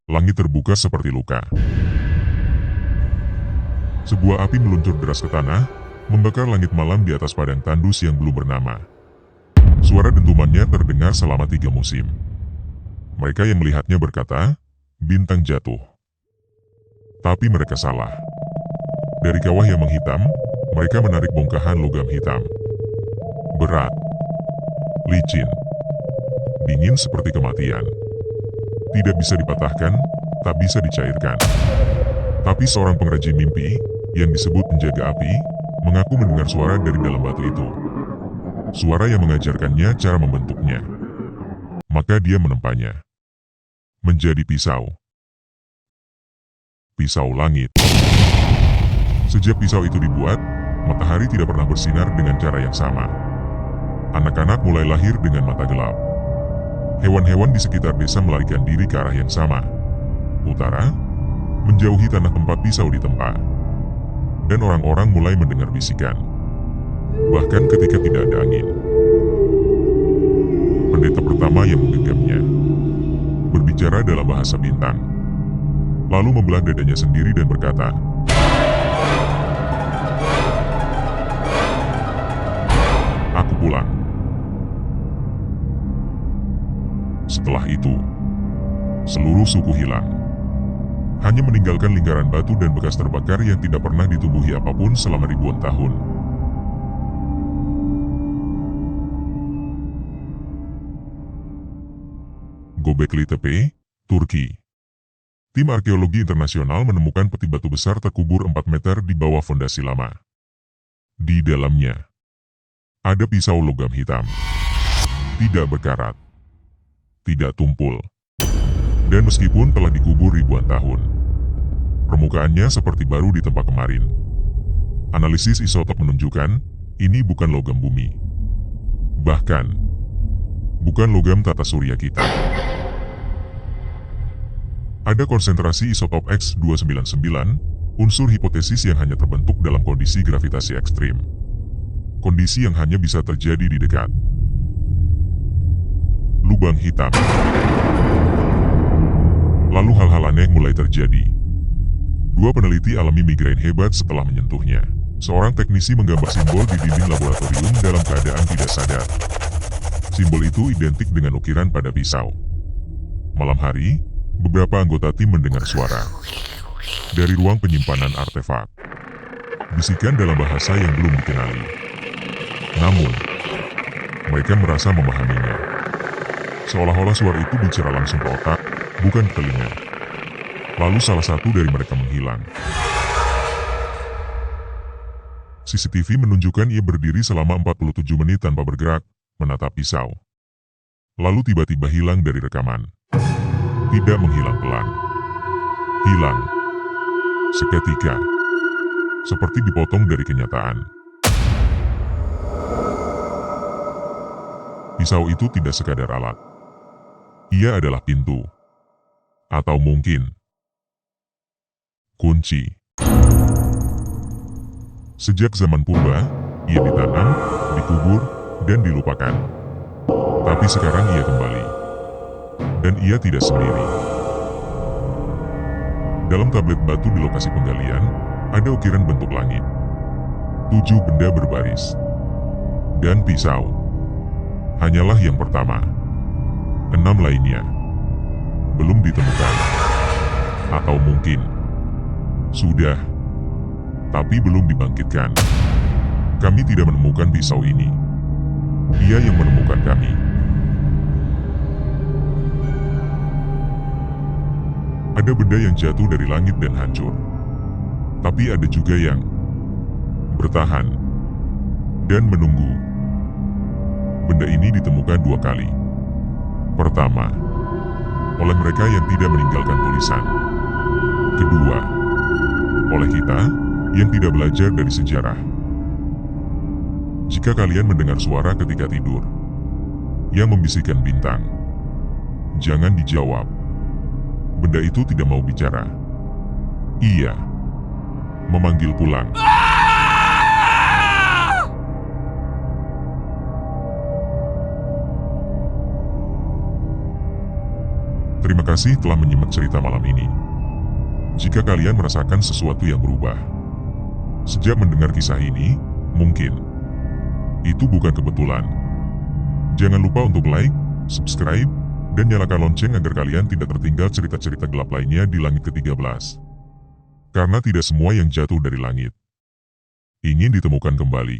Langit terbuka seperti luka. Sebuah api meluncur deras ke tanah, membakar langit malam di atas padang tandus yang belum bernama. Suara dentumannya terdengar selama 3 musim. Mereka yang melihatnya berkata, bintang jatuh. Tapi mereka salah. Dari kawah yang menghitam, mereka menarik bongkahan logam hitam. Berat, licin, dingin seperti kematian. Tidak bisa dipatahkan, tak bisa dicairkan. Tapi seorang pengrajin mimpi, yang disebut penjaga api, mengaku mendengar suara dari dalam batu itu. Suara yang mengajarkannya cara membentuknya. Maka dia menempanya menjadi pisau. Pisau langit. Sejak pisau itu dibuat, matahari tidak pernah bersinar dengan cara yang sama. Anak-anak mulai lahir dengan mata gelap. Hewan-hewan di sekitar desa melarikan diri ke arah yang sama. Utara, menjauhi tanah tempat pisau ditempa. Dan orang-orang mulai mendengar bisikan. Bahkan ketika tidak ada angin. Pendeta pertama yang menggenggamnya berbicara dalam bahasa bintang. Lalu membelah dadanya sendiri dan berkata, "Aku pulang." Setelah itu, seluruh suku hilang. Hanya meninggalkan lingkaran batu dan bekas terbakar yang tidak pernah ditumbuhi apapun selama ribuan tahun. Göbekli Tepe, Turki. Tim arkeologi internasional menemukan peti batu besar terkubur 4 meter di bawah fondasi lama. Di dalamnya, ada pisau logam hitam. Tidak berkarat. Tidak tumpul. Dan meskipun telah dikubur ribuan tahun, permukaannya seperti baru ditempa kemarin. Analisis isotop menunjukkan, ini bukan logam bumi. Bahkan, bukan logam tata surya kita. Ada konsentrasi isotop X299, unsur hipotesis yang hanya terbentuk dalam kondisi gravitasi ekstrim. Kondisi yang hanya bisa terjadi di dekat. Lubang hitam. Lalu hal-hal aneh mulai terjadi. 2 peneliti alami migrain hebat setelah menyentuhnya. Seorang teknisi menggambar simbol di dinding laboratorium dalam keadaan tidak sadar. Simbol itu identik dengan ukiran pada pisau. Malam hari, beberapa anggota tim mendengar suara dari ruang penyimpanan artefak. Bisikan dalam bahasa yang belum dikenali. Namun, mereka merasa memahaminya. Seolah-olah suara itu bicara langsung ke otak, bukan ke telinga. Lalu salah satu dari mereka menghilang. CCTV menunjukkan ia berdiri selama 47 menit tanpa bergerak, menatap pisau. Lalu tiba-tiba hilang dari rekaman. Tidak menghilang pelan. Hilang. Seketika. Seperti dipotong dari kenyataan. Pisau itu tidak sekadar alat. Ia adalah pintu. Atau mungkin kunci. Sejak zaman purba, ia ditanam, dikubur, dan dilupakan. Tapi sekarang ia kembali. Dan ia tidak sendiri. Dalam tablet batu di lokasi penggalian, ada ukiran bentuk langit. 7 benda berbaris. Dan pisau. Hanyalah yang pertama. 6 lainnya belum ditemukan. Atau mungkin sudah, tapi belum dibangkitkan. Kami tidak menemukan pisau ini. Dia yang menemukan kami. Ada benda yang jatuh dari langit dan hancur. Tapi ada juga yang bertahan dan menunggu. Benda ini ditemukan 2 kali. Pertama, oleh mereka yang tidak meninggalkan tulisan. Kedua, oleh kita yang tidak belajar dari sejarah. Jika kalian mendengar suara ketika tidur yang membisikkan bintang, jangan dijawab. Benda itu tidak mau bicara. Ia memanggil pulang. Terima kasih telah menyimak cerita malam ini. Jika kalian merasakan sesuatu yang berubah sejak mendengar kisah ini, mungkin itu bukan kebetulan. Jangan lupa untuk like, subscribe, dan nyalakan lonceng agar kalian tidak tertinggal cerita-cerita gelap lainnya di langit ke-13. Karena tidak semua yang jatuh dari langit ingin ditemukan kembali.